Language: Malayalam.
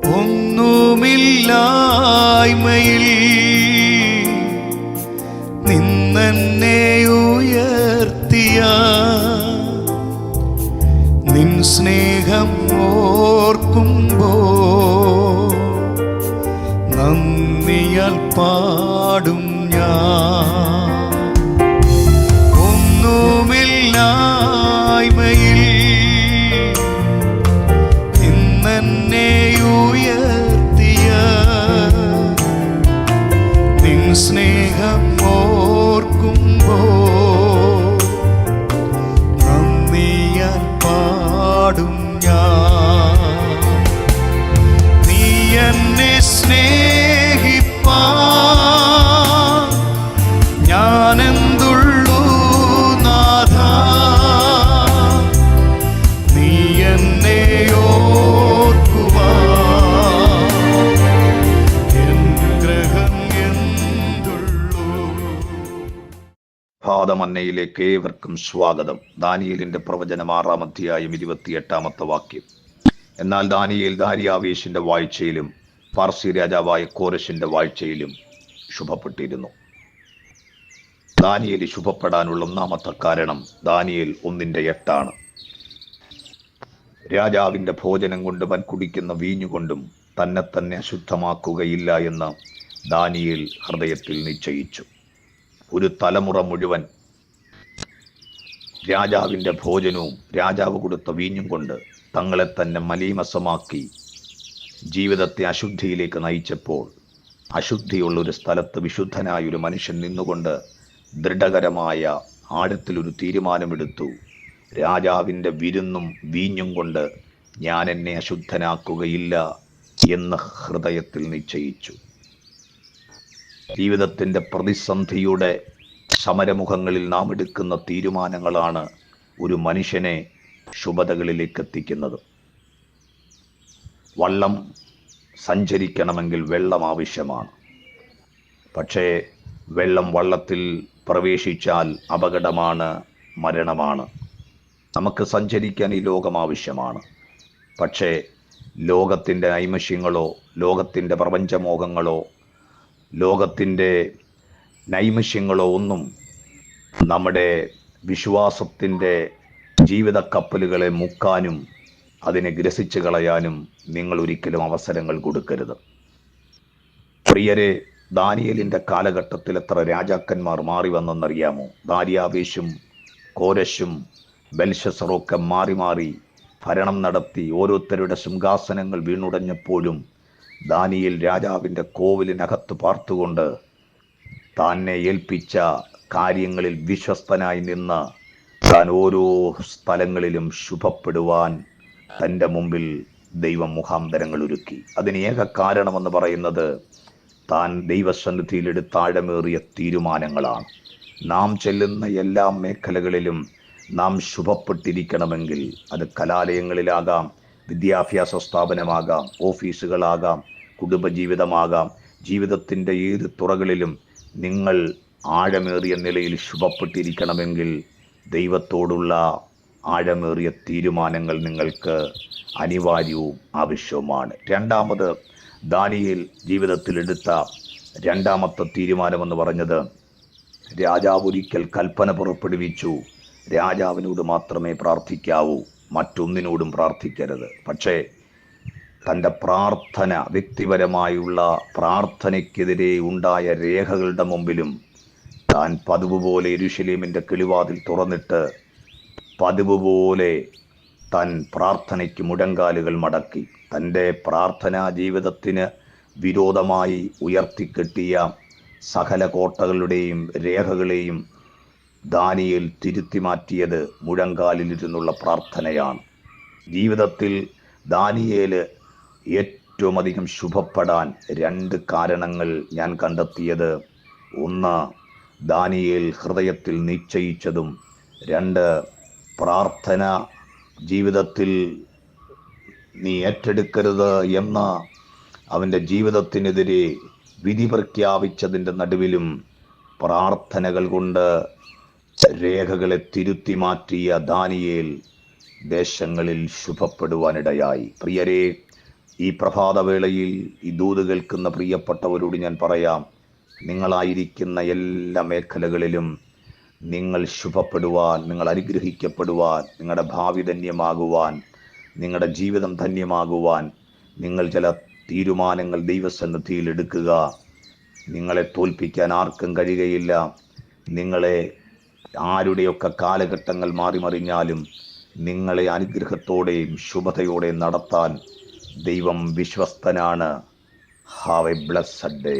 ഒന്നുമില്ലായ്മയിൽ നിന്നെന്നെ ഉയർത്തിയ നിൻ സ്നേഹം ഓർക്കുമ്പോ നന്ദിയാൽ പാടും ഞാൻ. ഒന്നുമില്ലായ്മയിൽ നിന്നെന്നെ ഉയർത്തിയ നിൻ സ്നേഹം ഓർക്കുമ്പോ നന്ദിയാൽ പാടും ഞാൻ. നീ എന്നെ സ്നേഹിപ്പാൻ ഞാനെന്തുള്ളൂ നാഥ, നീ എന്നെ ഓർക്കുവാൻ എൻ ഗ്രഹം എന്തുള്ളൂ. പാദമന്നയിലേക്ക് ഏവർക്കും സ്വാഗതം. ദാനിയേലിന്റെ പ്രവചനം 6-ാം അധ്യായം 28-ാമത്തെ വാക്യം. എന്നാൽ ദാനിയേൽ ദാര്യാവേശിന്റെ വാഴ്ചയിലും പാർസി രാജാവായ കോരശിന്റെ വാഴ്ചയിലും ശുഭപ്പെട്ടിരുന്നു. ദാനിയേൽ ശുഭപ്പെടാനുള്ള ഒന്നാമത്തെ കാരണം ദാനിയേൽ 1:8 രാജാവിന്റെ ഭോജനം കൊണ്ടും അവൻ കുടിക്കുന്ന വീഞ്ഞുകൊണ്ടും തന്നെ തന്നെ അശുദ്ധമാക്കുകയില്ല എന്ന് ദാനിയേൽ ഹൃദയത്തിൽ നിശ്ചയിച്ചു. ഒരു തലമുറ മുഴുവൻ രാജാവിന്റെ ഭോജനവും രാജാവ് കൊടുത്ത വീഞ്ഞും കൊണ്ട് തങ്ങളെ തന്നെ മലീമസമാക്കി ജീവിതത്തെ അശുദ്ധിയിലേക്ക് നയിച്ചപ്പോൾ അശുദ്ധിയുള്ള ഒരു സ്ഥലത്ത് വിശുദ്ധനായ ഒരു മനുഷ്യൻ നിന്നുകൊണ്ട് ദൃഢകരമായ ആഴത്തിലൊരു തീരുമാനമെടുത്തു. രാജാവിൻ്റെ വിരുന്നും വീഞ്ഞും കൊണ്ട് ഞാൻ എന്നെ അശുദ്ധനാക്കുകയില്ല എന്ന് ഹൃദയത്തിൽ നിശ്ചയിച്ചു. ജീവിതത്തിൻ്റെ പ്രതിസന്ധിയുടെ സമരമുഖങ്ങളിൽ നാം എടുക്കുന്ന തീരുമാനങ്ങളാണ് ഒരു മനുഷ്യനെ ശുഭതകളിലേക്ക് എത്തിക്കുന്നത്. വള്ളം സഞ്ചരിക്കണമെങ്കിൽ വെള്ളം ആവശ്യമാണ്. പക്ഷേ വെള്ളം വള്ളത്തിൽ പ്രവേശിച്ചാൽ അപകടമാണ്, മരണമാണ്. നമുക്ക് സഞ്ചരിക്കാൻ ഈ ലോകം ആവശ്യമാണ്. പക്ഷേ ലോകത്തിൻ്റെ നൈമഷ്യങ്ങളോ ലോകത്തിൻ്റെ പ്രപഞ്ചമോഹങ്ങളോ ലോകത്തിൻ്റെ നൈമഷ്യങ്ങളോ ഒന്നും നമ്മുടെ വിശ്വാസത്തിൻ്റെ ജീവിത കപ്പലുകളെ മുക്കാനും അതിനെ ഗ്രസിച്ചു കളയാനും നിങ്ങൾ ഒരിക്കലും അവസരങ്ങൾ കൊടുക്കരുത്. പ്രിയരെ, ദാനിയേലിൻ്റെ കാലഘട്ടത്തിൽ എത്ര രാജാക്കന്മാർ മാറി വന്നെന്നറിയാമോ? ദാര്യാവേശും കോരശും ബെൽഷസറൊക്കെ മാറി മാറി ഭരണം നടത്തി ഓരോരുത്തരുടെ സിംഹാസനങ്ങൾ വീണുടഞ്ഞപ്പോഴും ദാനിയേൽ രാജാവിൻ്റെ കോവിലിനകത്ത് പാർത്തുകൊണ്ട് തന്നെ ഏൽപ്പിച്ച കാര്യങ്ങളിൽ വിശ്വസ്തനായി നിന്ന് താൻ ഓരോ സ്ഥലങ്ങളിലും ശുഭപ്പെടുവാൻ തൻ്റെ മുമ്പിൽ ദൈവം മുഖാന്തരങ്ങൾ ഒരുക്കി. അതിന് ഏക കാരണമെന്ന് പറയുന്നത് താൻ ദൈവസന്നിധിയിലെടുത്ത ആഴമേറിയ തീരുമാനങ്ങളാണ്. നാം ചെല്ലുന്ന എല്ലാ മേഖലകളിലും നാം ശുഭപ്പെട്ടിരിക്കണമെങ്കിൽ അത് കലാലയങ്ങളിലാകാം, വിദ്യാഭ്യാസ സ്ഥാപനമാകാം, ഓഫീസുകളാകാം, കുടുംബജീവിതമാകാം, ജീവിതത്തിൻ്റെ ഏത് തുറകളിലും നിങ്ങൾ ആഴമേറിയ നിലയിൽ ശുഭപ്പെട്ടിരിക്കണമെങ്കിൽ ദൈവത്തോടുള്ള ആഴമേറിയ തീരുമാനങ്ങൾ നിങ്ങൾക്ക് അനിവാര്യവും ആവശ്യവുമാണ്. രണ്ടാമത് ദാനിയേൽ ജീവിതത്തിലെടുത്ത രണ്ടാമത്തെ തീരുമാനമെന്ന് പറഞ്ഞത്, രാജാവ് ഒരിക്കൽ കൽപ്പന പുറപ്പെടുവിച്ചു, രാജാവിനോട് മാത്രമേ പ്രാർത്ഥിക്കാവൂ, മറ്റൊന്നിനോടും പ്രാർത്ഥിക്കരുത്. പക്ഷേ തൻ്റെ പ്രാർത്ഥന, വ്യക്തിപരമായുള്ള പ്രാർത്ഥനയ്ക്കെതിരെ ഉണ്ടായ രേഖകളുടെ മുമ്പിലും താൻ പതിവ് പോലെ യെരൂശലേമിൻ്റെ കിളിവാതിൽ തുറന്നിട്ട് പതിവ് പോലെ താൻ പ്രാർത്ഥനയ്ക്ക് മുഴങ്കാലുകൾ മടക്കി. തൻ്റെ പ്രാർത്ഥനാ ജീവിതത്തിന് വിരോധമായി ഉയർത്തിക്കെട്ടിയ സകല കോട്ടകളുടെയും രേഖകളെയും ദാനിയേൽ തിരുത്തി മാറ്റിയത് മുഴങ്കാലിലിരുന്നുള്ള പ്രാർത്ഥനയാണ്. ജീവിതത്തിൽ ദാനിയേൽ ഏറ്റവും അധികം ശുഭപ്പെടാൻ 2 കാരണങ്ങൾ ഞാൻ കണ്ടെത്തിയത്. 1, ദാനിയേൽ ഹൃദയത്തിൽ നിശ്ചയിച്ചതും. 2, പ്രാർത്ഥന ജീവിതത്തിൽ നീ ഏറ്റെടുക്കരുത് എന്ന അവൻ്റെ ജീവിതത്തിനെതിരെ വിധി പ്രഖ്യാപിച്ചതിൻ്റെ നടുവിലും പ്രാർത്ഥനകൾ കൊണ്ട് രേഖകളെ തിരുത്തി മാറ്റിയ ദാനിയേൽ ദേശങ്ങളിൽ ശുഭപ്പെടുവാനിടയായി. പ്രിയരെ, ഈ പ്രഭാതവേളയിൽ ഈ ദൂത് കേൾക്കുന്ന പ്രിയപ്പെട്ടവരോട് ഞാൻ പറയാം, നിങ്ങളായിരിക്കുന്ന എല്ലാ മേഖലകളിലും നിങ്ങൾ ശുഭപ്പെടുവാൻ, നിങ്ങൾ അനുഗ്രഹിക്കപ്പെടുവാൻ, നിങ്ങളുടെ ഭാവി ധന്യമാകുവാൻ, നിങ്ങളുടെ ജീവിതം ധന്യമാകുവാൻ നിങ്ങൾ ചില തീരുമാനങ്ങൾ ദൈവസന്നിധിയിൽ എടുക്കുക. നിങ്ങളെ തോൽപ്പിക്കാൻ ആർക്കും കഴിയുകയില്ല. നിങ്ങളെ ആരുടെയൊക്കെ കാലഘട്ടങ്ങൾ മാറിമറിഞ്ഞാലും നിങ്ങളെ അനുഗ്രഹത്തോടെയും ശുഭതയോടെയും നടത്താൻ ദൈവം വിശ്വസ്തനാണ്. Have a blessed day.